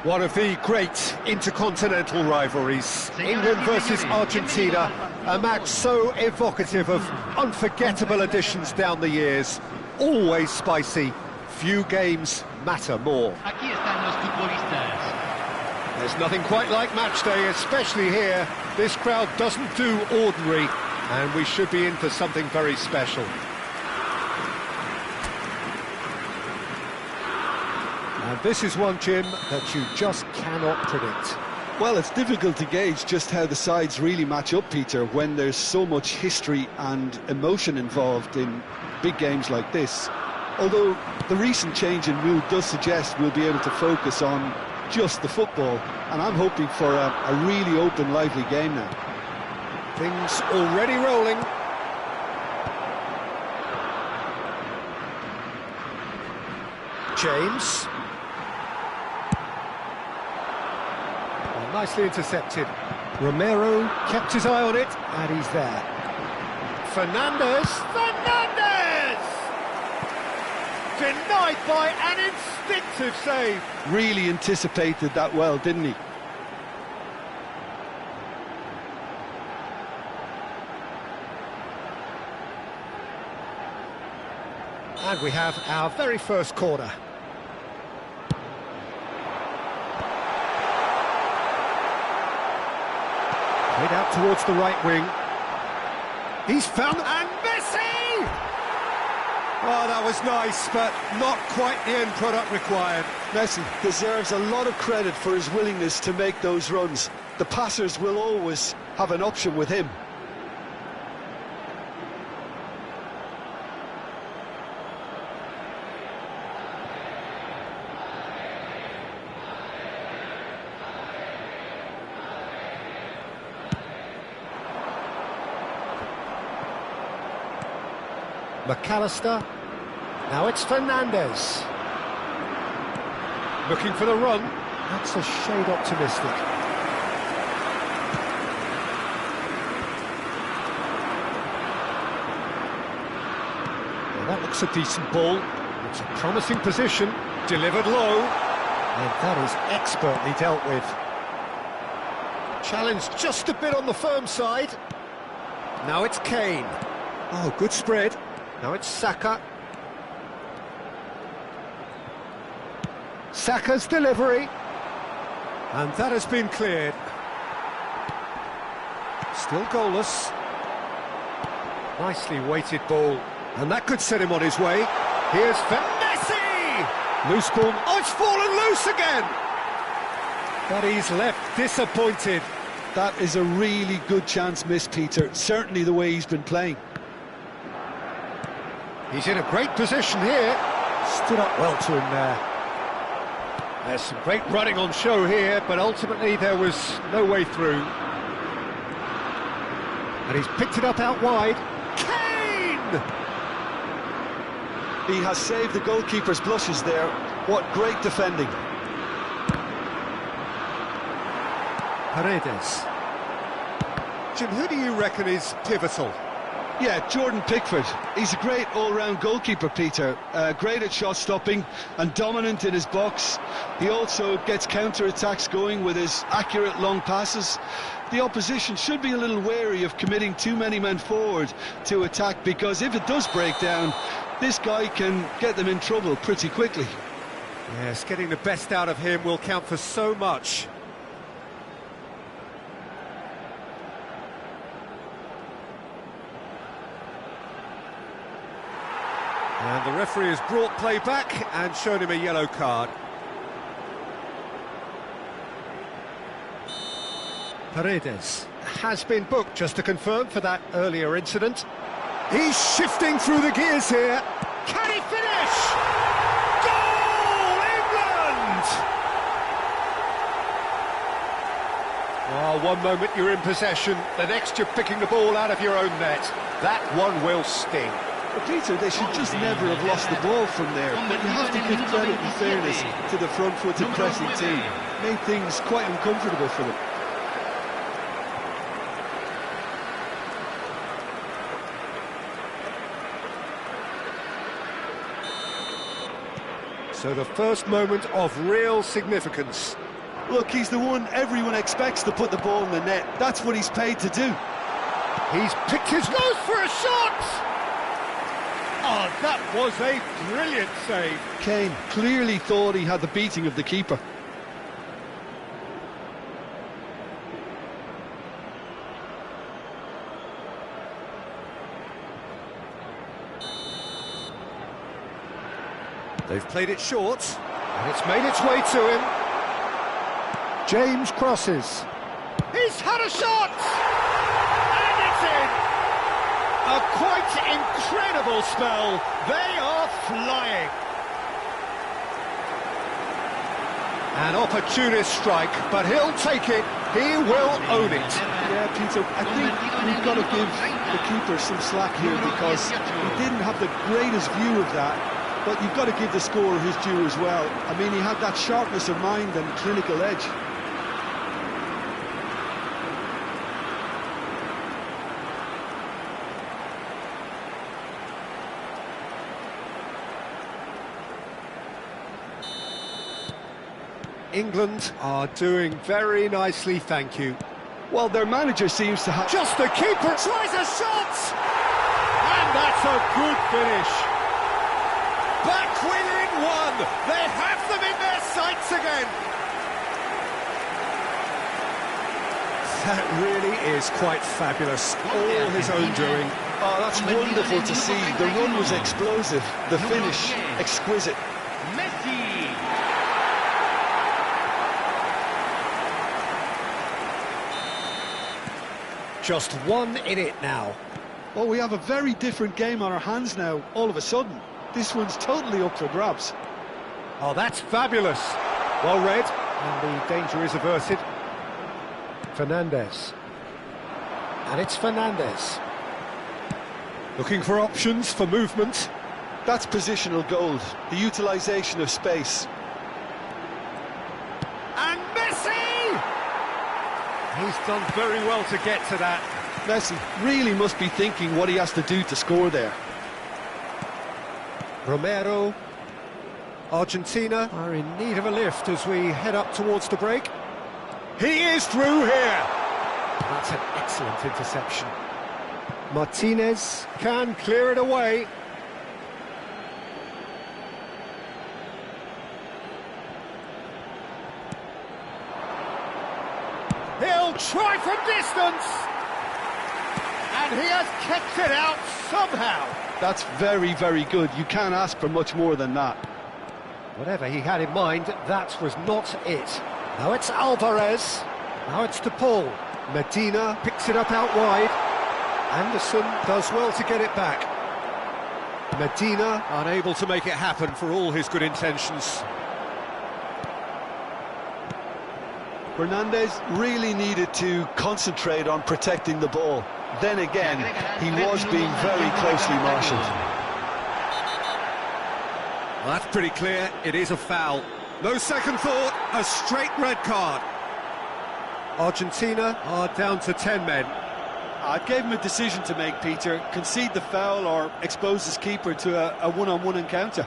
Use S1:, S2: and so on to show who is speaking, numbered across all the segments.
S1: One of the great intercontinental rivalries, England versus Argentina, a match so evocative of unforgettable editions down the years, always spicy, few games matter more. There's nothing quite like match day, especially here. This crowd doesn't do ordinary, and we should be in for something very special. And this is one, Jim, that you just cannot predict.
S2: Well, it's difficult to gauge just how the sides really match up, Peter, when there's so much history and emotion involved in big games like this. Although the recent change in mood does suggest we'll be able to focus on just the football, and I'm hoping for a really open, lively game now.
S1: Things already rolling. James. Nicely intercepted. Romero kept his eye on it, and he's there. Fernandez! Denied by an instinctive save.
S2: Really anticipated that well, didn't he?
S1: And we have our very first corner. Played out towards the right wing. He's found... and Messi! Oh, that was nice, but not quite the end product required.
S2: Messi deserves a lot of credit for his willingness to make those runs. The passers will always have an option with him.
S1: McAllister, now it's Fernandez. Looking for the run, that's a shade optimistic. Well, that looks a decent ball, it's a promising position, delivered low, and that is expertly dealt with. Challenge just a bit on the firm side. Now it's Kane. Oh, good spread. Now it's Saka. Saka's delivery. And that has been cleared. Still goalless. Nicely weighted ball. And that could set him on his way. Here's Messi! Loose ball. Oh, it's fallen loose again! But he's left disappointed.
S2: That is a really good chance missed, Peter. Certainly the way he's been playing.
S1: He's in a great position here. Stood up well to him there. There's some great running on show here, but ultimately there was no way through. And he's picked it up out wide. Kane!
S2: He has saved the goalkeeper's blushes there. What great defending.
S1: Paredes. Jim, who do you reckon is pivotal?
S2: Yeah, Jordan Pickford. He's a great all-round goalkeeper, Peter. Great at shot stopping and dominant in his box. He also gets counter-attacks going with his accurate long passes. The opposition should be a little wary of committing too many men forward to attack, because if it does break down, this guy can get them in trouble pretty quickly.
S1: Yes, getting the best out of him will count for so much. And the referee has brought play back and shown him a yellow card. Paredes has been booked, just to confirm, for that earlier incident. He's shifting through the gears here. Can he finish? Goal, England! Oh, one moment you're in possession, the next you're picking the ball out of your own net. That one will sting.
S2: But Peter, they should just never have lost the ball from there. But you have to give credit and fairness to the front-footed pressing team. Made things quite uncomfortable for them.
S1: So the first moment of real significance.
S2: Look, he's the one everyone expects to put the ball in the net. That's what he's paid to do.
S1: He's picked his nose for a shot! Oh, that was a brilliant save.
S2: Kane clearly thought he had the beating of the keeper.
S1: They've played it short, and it's made its way to him. James crosses. He's had a shot! And it's in! A quite incredible spell. They are flying. An opportunist strike, but he'll take it. He will own it.
S2: Yeah, Peter, I think we've got to give the keeper some slack here because he didn't have the greatest view of that. But you've got to give the scorer his due as well. I mean, he had that sharpness of mind and clinical edge.
S1: England are doing very nicely, thank you.
S2: Well, their manager seems to have...
S1: Just the keeper tries a shot! And that's a good finish. Back within one! They have them in their sights again! That really is quite fabulous. All his own doing.
S2: Oh, that's wonderful to see. The run was explosive. The finish, exquisite.
S3: Messi.
S1: Just one in it now.
S2: Well, we have a very different game on our hands now, all of a sudden. This one's totally up for grabs.
S1: Oh, that's fabulous. Well read, and the danger is averted. Fernandes. And it's Fernandes. Looking for options for movement.
S2: That's positional gold, the utilisation of space.
S1: And Messi! He's done very well to get to that.
S2: Messi really must be thinking what he has to do to score there.
S1: Romero. Argentina are in need of a lift as we head up towards the break. He is through here. That's an excellent interception. Martinez can clear it away. He'll try from distance. And he has kept it out somehow.
S2: That's very, very good. You can't ask for much more than that.
S1: Whatever he had in mind, that was not it. Now it's Alvarez. Now it's DePaul. Medina picks it up out wide. Anderson does well to get it back. Medina unable to make it happen for all his good intentions.
S2: Fernandes really needed to concentrate on protecting the ball. Then again, he was being very closely marshalled.
S1: Well, that's pretty clear. It is a foul. No second thought, a straight red card. Argentina are down to 10 men.
S2: I gave him a decision to make, Peter. Concede the foul or expose his keeper to a one-on-one encounter.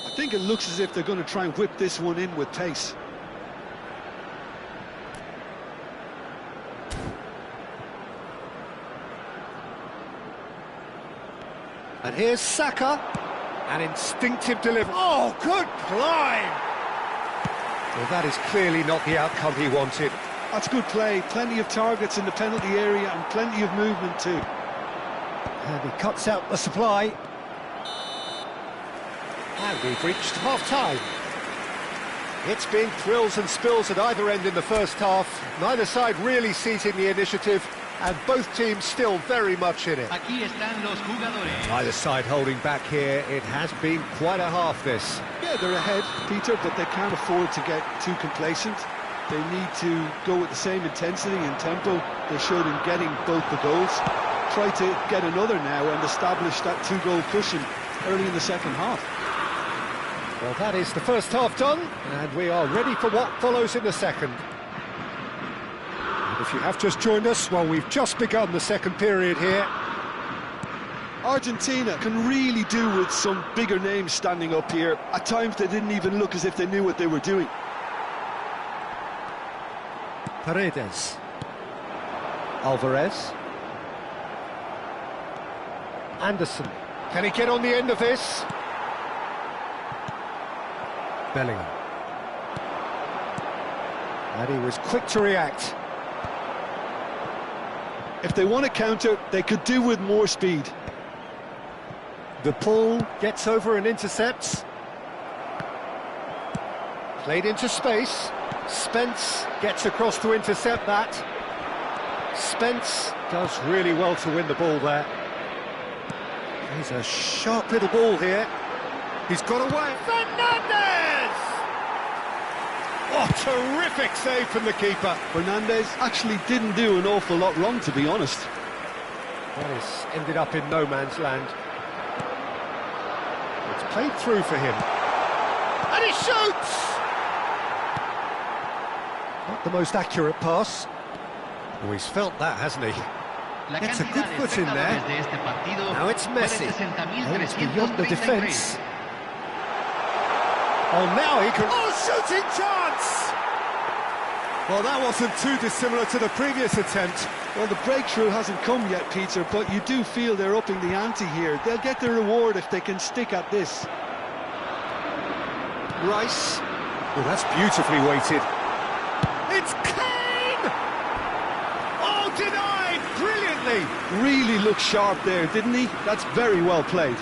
S2: I think it looks as if they're going to try and whip this one in with pace.
S1: And here's Saka. An instinctive delivery. Oh, good climb! Well, that is clearly not the outcome he wanted.
S2: That's good play. Plenty of targets in the penalty area and plenty of movement too.
S1: And he cuts out the supply. And we've reached half-time. It's been thrills and spills at either end in the first half. Neither side really seizing the initiative, and both teams still very much in it.
S3: Aquí están los jugadores.
S1: Neither side holding back here. It has been quite a half, this.
S2: Yeah, they're ahead, Peter, but they can't afford to get too complacent. They need to go with the same intensity and tempo they showed in getting both the goals. Try to get another now and establish that two-goal cushion early in the second half.
S1: Well, that is the first half done, and we are ready for what follows in the second. And if you have just joined us, well, we've just begun the second period here.
S2: Argentina can really do with some bigger names standing up here. At times they didn't even look as if they knew what they were doing.
S1: Paredes. Alvarez. Anderson. Can he get on the end of this? Bellingham. And he was quick to react.
S2: If they want to counter, they could do with more speed.
S1: The pull gets over and intercepts. Played into space. Spence gets across to intercept that. Spence does really well to win the ball there. He's a sharp little ball here. He's got away. Fernandez! What terrific save from the keeper.
S2: Fernandez actually didn't do an awful lot wrong, to be honest.
S1: That has ended up in no man's land. It's played through for him. And he shoots! Not the most accurate pass. Oh, he's felt that, hasn't he? Gets a good foot in there. Now it's Messi. Oh, it's beyond the defence. Oh, now he can... Oh, shooting chance! Well, that wasn't too dissimilar to the previous attempt.
S2: Well, the breakthrough hasn't come yet, Peter, but you do feel they're upping the ante here. They'll get the reward if they can stick at this.
S1: Rice. Oh, that's beautifully weighted. It's Kane! Oh, denied brilliantly!
S2: Really looked sharp there, didn't he? That's very well played.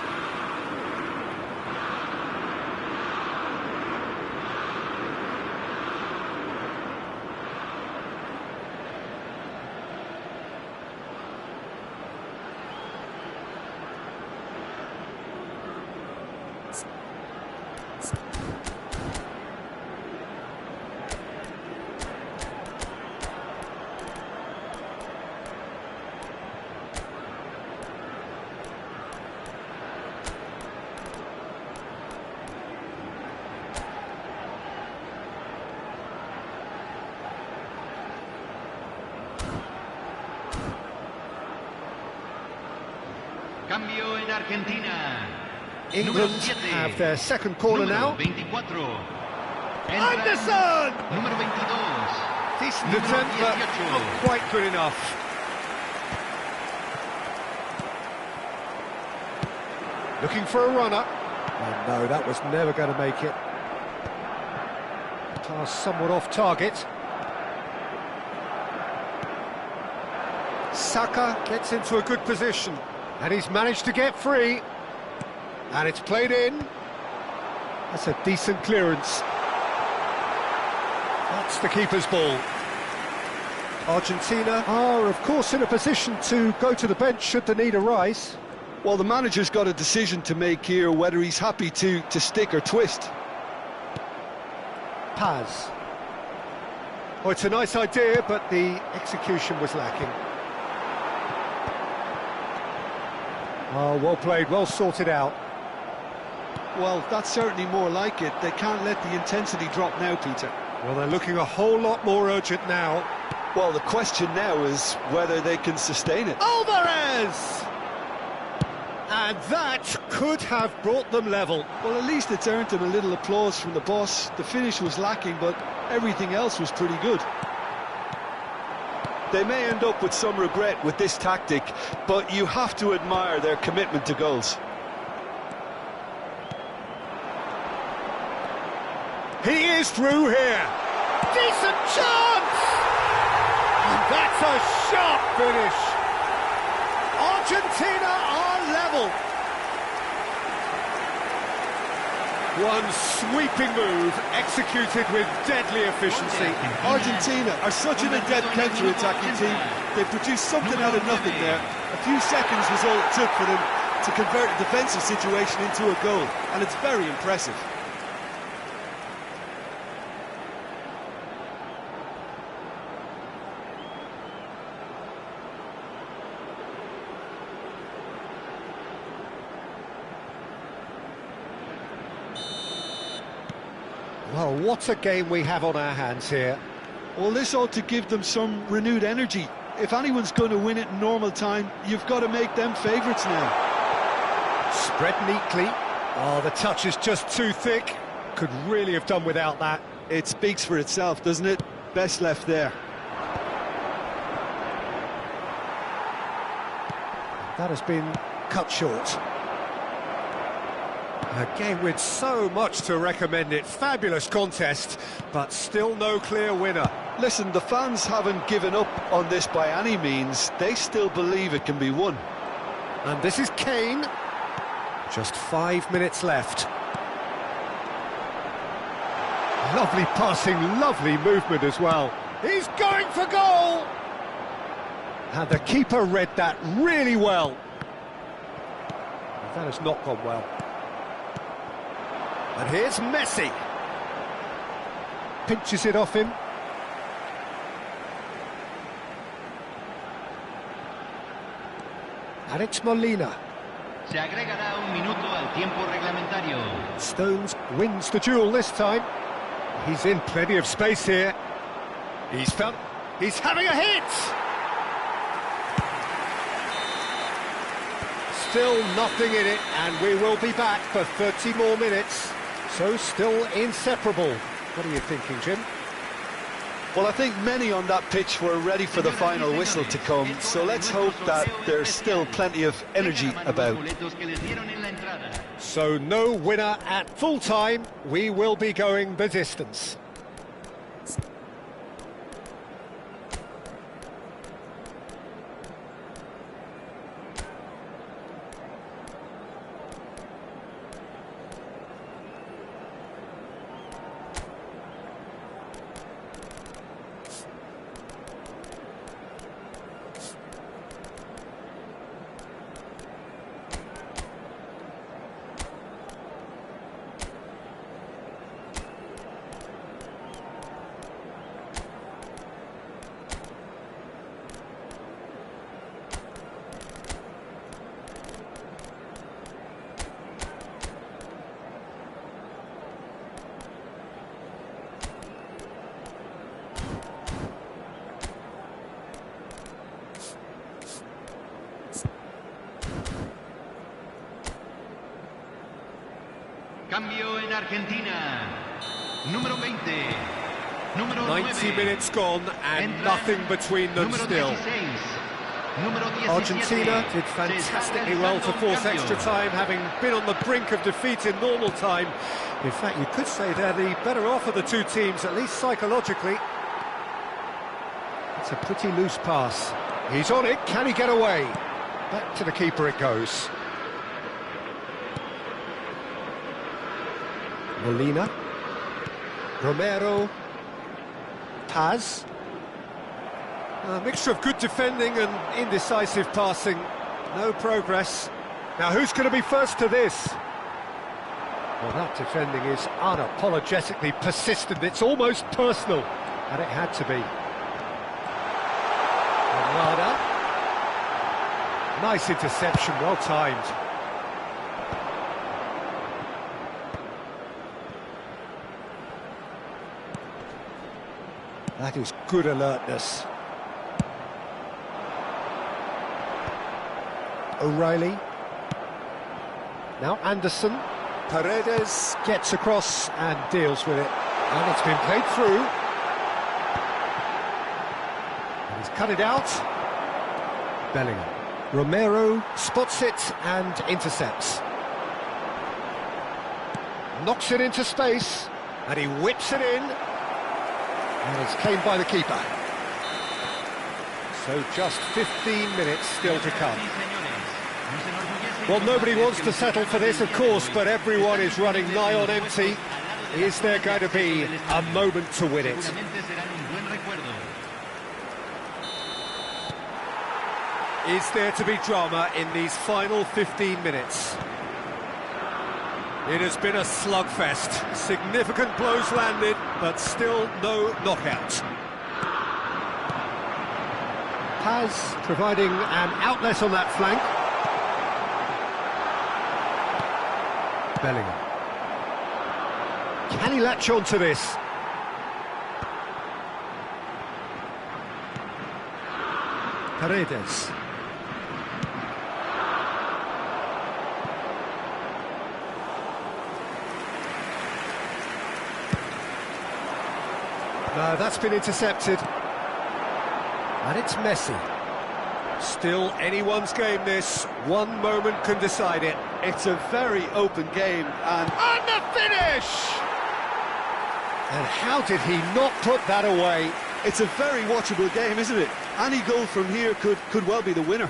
S3: Cambio en Argentina.
S1: England have their second corner now.
S3: 24.
S1: Anderson!
S3: Número 22.
S1: Decent attempt, but not quite good enough. Looking for a runner. Oh no, that was never going to make it. Pass somewhat off target. Saka gets into a good position. And he's managed to get free. And it's played in. That's a decent clearance. That's the keeper's ball. Argentina are, of course, in a position to go to the bench should the need arise.
S2: Well, the manager's got a decision to make here, whether he's happy to stick or twist.
S1: Paz. Oh, it's a nice idea, but the execution was lacking. Oh, well played, well sorted out.
S2: Well, that's certainly more like it. They can't let the intensity drop now, Peter.
S1: Well, they're looking a whole lot more urgent now.
S2: Well, the question now is whether they can sustain it.
S1: Alvarez! And that could have brought them level.
S2: Well, at least it's earned them a little applause from the boss. The finish was lacking, but everything else was pretty good. They may end up with some regret with this tactic, but you have to admire their commitment to goals.
S1: He is through here. Decent chance! And that's a sharp finish. Argentina are level. One sweeping move, executed with deadly efficiency.
S2: Argentina are such an adept counter-attacking team. They produced something out of nothing there. A few seconds was all it took for them to convert a defensive situation into a goal, and it's very impressive.
S1: Well, what a game we have on our hands here.
S2: Well, this ought to give them some renewed energy. If anyone's going to win it in normal time, you've got to make them favourites now.
S1: Spread neatly. Oh, the touch is just too thick. Could really have done without that.
S2: It speaks for itself, doesn't it? Best left there.
S1: That has been cut short. A game with so much to recommend it. Fabulous contest, but still no clear winner.
S2: Listen, the fans haven't given up on this by any means. They still believe it can be won.
S1: And this is Kane. Just 5 minutes left. Lovely passing, lovely movement as well. He's going for goal! And the keeper read that really well. That has not gone well. And here's Messi. Pinches it off him. And it's Molina.
S3: Se agregará un minuto al tiempo reglamentario.
S1: Stones wins the duel this time. He's in plenty of space here. He's having a hit! Still nothing in it, and we will be back for 30 more minutes. So still inseparable. What are you thinking, Jim?
S2: Well, I think many on that pitch were ready for the final whistle to come, so let's hope that there's still plenty of energy about.
S1: So no winner at full time. We will be going the distance.
S3: Cambio en Argentina. Número 20. Número
S1: 90 minutes gone and nothing between them still. Argentina did fantastically well to force extra time, having been on the brink of defeat in normal time. In fact, you could say they're the better off of the two teams, at least psychologically. It's a pretty loose pass. He's on it, can he get away? Back to the keeper it goes. Molina, Romero, Paz. A mixture of good defending and indecisive passing. No progress. Now who's going to be first to this? Well, that defending is unapologetically persistent. It's almost personal, and it had to be. Armada. Nice interception, well timed. That is good alertness. O'Reilly. Now Anderson. Paredes gets across and deals with it. And it's been played through. And he's cut it out. Bellingham. Romero spots it and intercepts. Knocks it into space. And he whips it in. And it's claimed by the keeper. So just 15 minutes still to come. Well, nobody wants to settle for this, of course, but everyone is running nigh on empty. Is there going to be a moment to win it? Is there to be drama in these final 15 minutes? It has been a slugfest. Significant blows landed, but still no knockout. Paz providing an outlet on that flank. Bellingham. Can he latch on to this? Paredes. that's been intercepted. And it's Messi. Still anyone's game this. One moment can decide it.
S2: It's a very open game, and
S1: the finish! And how did he not put that away?
S2: it's a very watchable game, isn't it? Any goal from here could well be the winner.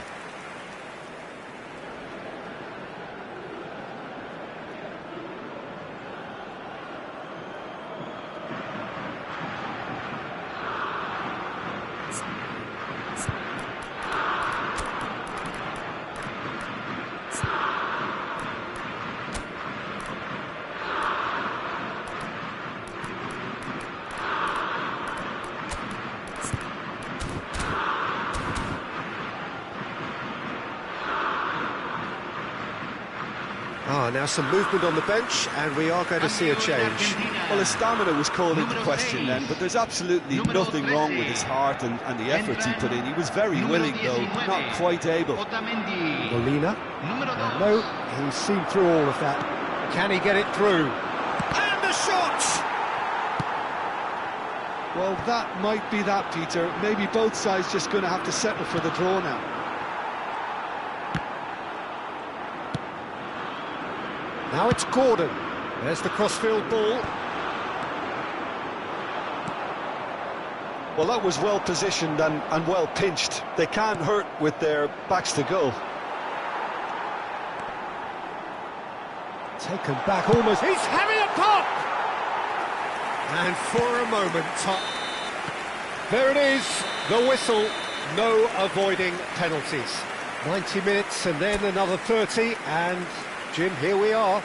S1: Now some movement on the bench, and we are going to see a change.
S2: Well, his stamina was called into question then, but there's absolutely nothing wrong with his heart and the efforts he put in. He was very willing, though, not quite able.
S1: Molina. No, he's seen through all of that. Can he get it through? And the shot!
S2: Well, that might be that, Peter. Maybe both sides just going to have to settle for the draw now.
S1: Now it's Gordon. There's the crossfield ball.
S2: Well, that was well positioned and well pinched. They can't hurt with their backs to goal.
S1: Taken back almost. He's having a pop! And for a moment, there it is, the whistle. No avoiding penalties. 90 minutes and then another 30, and Jim, here we are.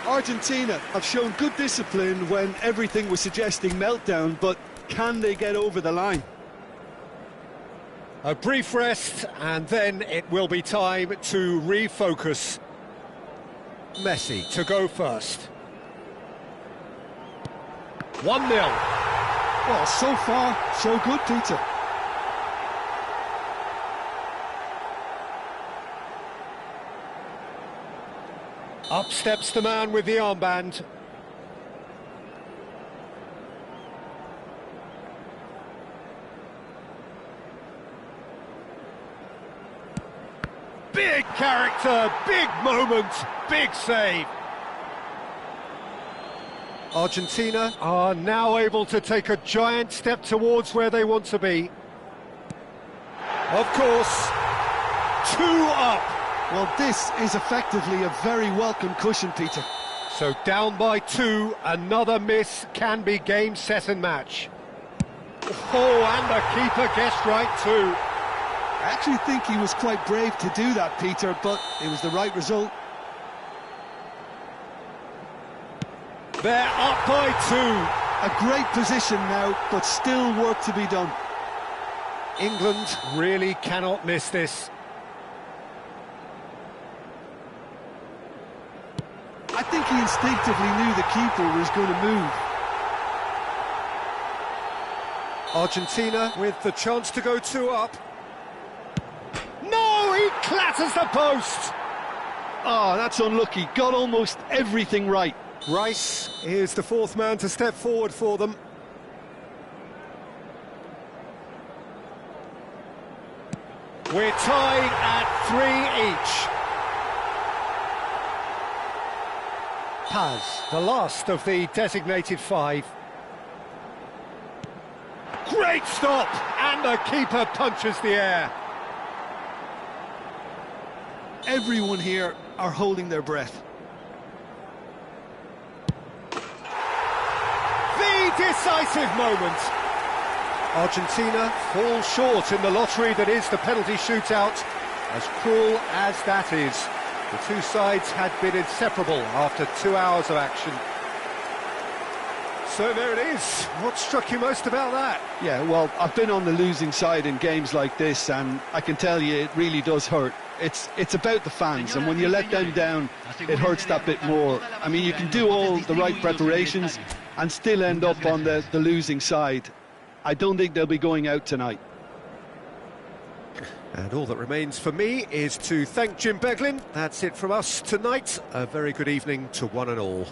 S2: Argentina have shown good discipline when everything was suggesting meltdown, but can they get over the line?
S1: A brief rest, and then it will be time to refocus. Messi to go first. 1-0.
S2: Well, so far, so good, Peter.
S1: Up steps the man with the armband. Big character, big moment, big save. Argentina are now able to take a giant step towards where they want to be. Of course, 2 up.
S2: Well, this is effectively a very welcome cushion, Peter.
S1: So down by 2, another miss can be game, set and match. Oh, and the keeper guessed right too.
S2: I actually think he was quite brave to do that, Peter, but it was the right result.
S1: They're up by 2.
S2: A great position now, but still work to be done.
S1: England really cannot miss this.
S2: I think he instinctively knew the keeper was going to move.
S1: Argentina with the chance to go 2 up. No, he clatters the post!
S2: Oh, that's unlucky. Got almost everything right.
S1: Rice is the 4th man to step forward for them. We're tied at 3 each. Paz, the last of the designated 5. Great stop! And the keeper punches the air.
S2: Everyone here are holding their breath.
S1: The decisive moment. Argentina fall short in the lottery that is the penalty shootout. As cruel as that is, the 2 sides had been inseparable after 2 hours of action. So there it is. What struck you most about that?
S2: Yeah, well, I've been on the losing side in games like this, and I can tell you it really does hurt. It's about the fans, and when you let them down, it hurts that bit more. I mean, you can do all the right preparations and still end up on the losing side. I don't think they'll be going out tonight.
S1: And all that remains for me is to thank Jim Beglin. That's it from us tonight. A very good evening to one and all.